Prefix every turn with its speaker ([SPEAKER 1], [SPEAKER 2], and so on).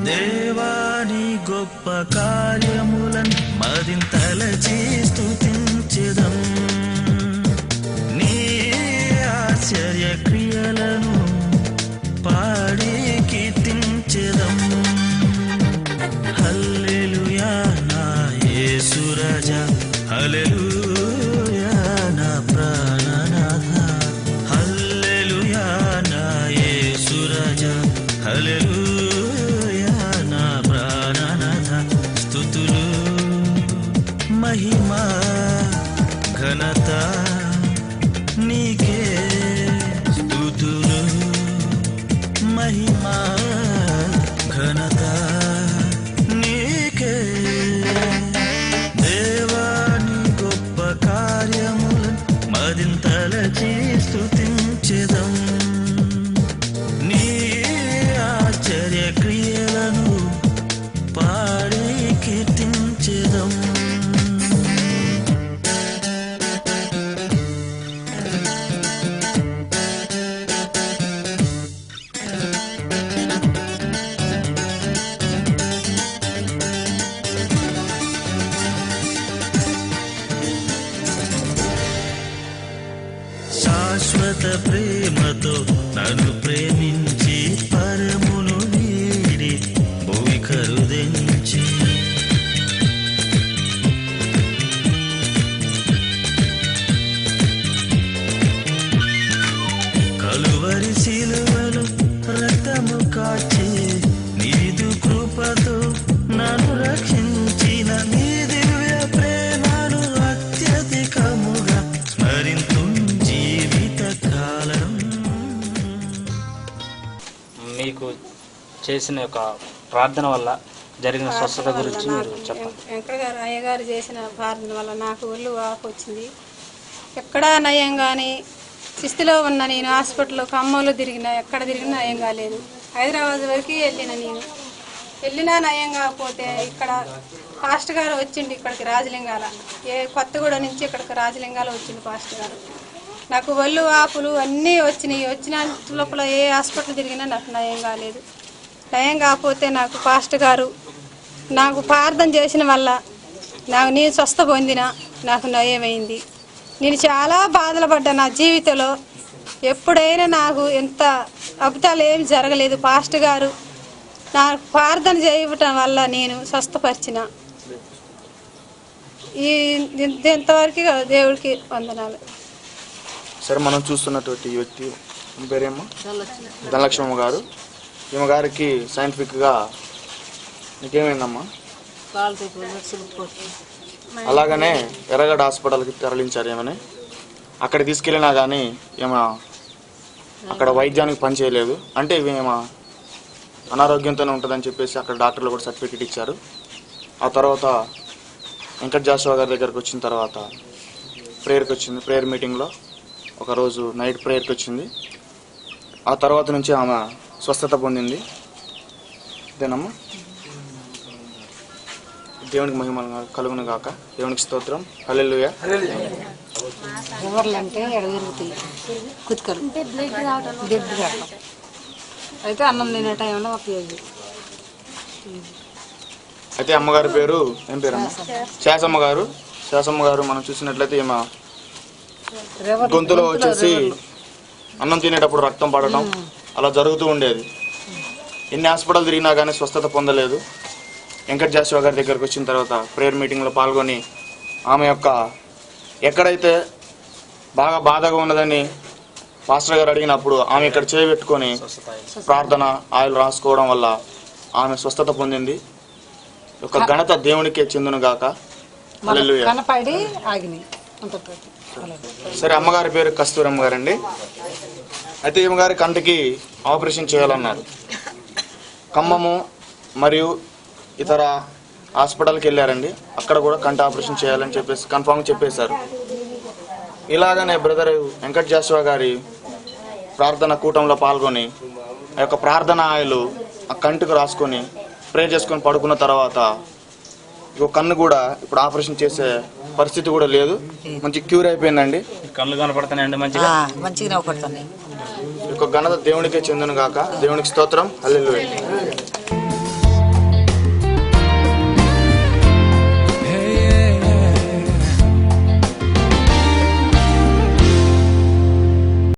[SPEAKER 1] దేవాని గొప్ప కార్యములను మదింతల స్తుతించెదం, నీ ఆశ్చర్య క్రియలను పాడి కీర్తించెదం. హల్లెలూయా నా యేసు రాజా, హల్లెలూయా నా ప్రాణనాథ, హల్లెలూయా నా యేసు రాజా, హల్లెలూయా నా ప్రాణనాథ. స్తుతులు మహిమ ఘనత నీకే, స్తుతులు మహిమ ఘనత నీకే. దేవాని గొప్ప కార్యములను మదింతలచి స్తుతించెదం, నీ ఆశ్చర్య క్రియలను పాడి కీర్తించెదం. శాశ్వత ప్రేమతో నన్ను ప్రేమించి పరమును వీడి భూమి కరుదించి, కలువరి శిలువలో రక్తము కాచి నీదు కృపతో నన్ను రక్షించిన నీ దివ్య ప్రేమను అత్యధికముగా స్మరింతు జీవిత కాలం.
[SPEAKER 2] మీకు చేసిన ఒక ప్రార్థన వల్ల జరిగిన స్వస్థత గురించి మీరు చెప్పండి.
[SPEAKER 3] వెంకట గారు అయ్యగారు చేసిన ప్రార్థన వల్ల నాకు ఒళ్ళు వాపు వచ్చింది. ఎక్కడా నయం కానీ స్థితిలో ఉన్న నేను హాస్పిటల్లో ఖమ్మంలో తిరిగినా, ఎక్కడ తిరిగినా నయం కాలేదు. హైదరాబాద్ వరకు వెళ్ళినా నయం కాకపోతే ఇక్కడ పాస్టర్ గారు వచ్చిండు ఇక్కడికి రాజలింగాల, కొత్తగూడ నుంచి ఇక్కడికి రాజలింగాల వచ్చిండు పాస్టర్ గారు. నాకు ఒళ్ళు వాపులు అన్నీ వచ్చినాయి. వచ్చిన లోపల ఏ హాస్పిటల్ తిరిగినా నాకు నయం కాలేదు. నయం కాకపోతే నాకు పాస్టర్ గారు నాకు ప్రార్థన చేసిన వల్ల నేను స్వస్థ పొందిన, నాకు నయమైంది. నేను చాలా బాధలు పడ్డా నా జీవితంలో. ఎప్పుడైనా నాకు ఎంత అద్భుతాలు ఏమి జరగలేదు. పాస్టర్ గారు నాకు ప్రార్థన చేయటం వల్ల నేను స్వస్థపరిచిన. ఇంతవరకు దేవుడికి వందనాలు.
[SPEAKER 4] సరే, మనం చూస్తున్నటువంటి ఈ వ్యక్తి పేరేమో ధనలక్ష్మమ్మ గారు. ఈమె గారికి సైంటిఫిక్గా నీకేమైందమ్మా? అలాగనే ఎర్రగడ్డ హాస్పిటల్కి తరలించారు ఏమని. అక్కడ తీసుకెళ్ళినా కానీ ఏమో అక్కడ వైద్యానికి పని చేయలేదు. అంటే ఏమో అనారోగ్యంతోనే ఉంటుందని చెప్పేసి అక్కడ డాక్టర్లు కూడా సర్టిఫికేట్ ఇచ్చారు. ఆ తర్వాత వెంకట జాషువా గారి దగ్గరకు వచ్చిన తర్వాత ప్రేయర్కి వచ్చింది. ప్రేయర్ మీటింగ్లో ఒకరోజు నైట్ ప్రేయర్కి వచ్చింది. ఆ తర్వాత నుంచి ఆమె స్వస్థత పొందింది. ఇదేనమ్మా. దేవునికి మహిమ కలుగును గాక. దేవునికి స్తోత్రం. హల్లెలూయా.
[SPEAKER 5] ఎవరులంటే ఎడదిరుగుతాయి కుతుకలు అయితే అన్నం తినే టైంలో ఉపయోగి.
[SPEAKER 4] అయితే అమ్మగారి పేరు ఏం పేరమ్మా? శాసమ్మ గారు. శాసమ్మ గారు మనం చూసినట్లయితే ఈమె గొంతులో వచ్చేసి అన్నం తినేటప్పుడు రక్తం పడటం అలా జరుగుతూ ఉండేది. ఎన్ని హాస్పిటల్ తిరిగినా కానీ స్వస్థత పొందలేదు. వెంకట జాషువా గారి దగ్గరకు వచ్చిన తర్వాత ప్రేయర్ మీటింగ్లో పాల్గొని ఆమె యొక్క ఎక్కడైతే బాగా బాధగా ఉన్నదని పాస్టర్ గారు అడిగినప్పుడు ఆమె ఇక్కడ చేయబెట్టుకొని ప్రార్థన ఆయిల్ రాసుకోవడం వల్ల ఆమె స్వస్థత పొందింది. ఒక ఘనత దేవునికే చెందును గాక. హల్లెలూయా.
[SPEAKER 5] కనపడి ఆగినాయి.
[SPEAKER 4] సరే, అమ్మగారి పేరు కస్తూరమ్మ గారండి. అయితే ఈమె గారి కంటికి ఆపరేషన్ చేయాలన్నారు. ఖమ్మము మరియు ఇతర హాస్పిటల్కి వెళ్ళారండి. అక్కడ కూడా కంటి ఆపరేషన్ చేయాలని చెప్పేసి కన్ఫామ్గా చెప్పేశారు. ఇలాగనే బ్రదర్ వెంకట జాషువా గారి ప్రార్థన కూటంలో పాల్గొని ఆ యొక్క ప్రార్థన ఆయిలు ఆ కంటికి రాసుకొని ప్రే చేసుకొని పడుకున్న తర్వాత ఇంకో కన్ను కూడా ఇప్పుడు ఆపరేషన్ చేసే పరిస్థితి కూడా లేదు, మంచి క్యూర్ అయిపోయిందండి.
[SPEAKER 2] కళ్ళు కనపడుతున్నాయండి మంచిగా.
[SPEAKER 5] మంచిగా పడుతున్నాయి.
[SPEAKER 4] ఈ యొక్క ఘనత దేవునికే చెందును గాక. దేవునికి స్తోత్రం. హల్లెలూయా.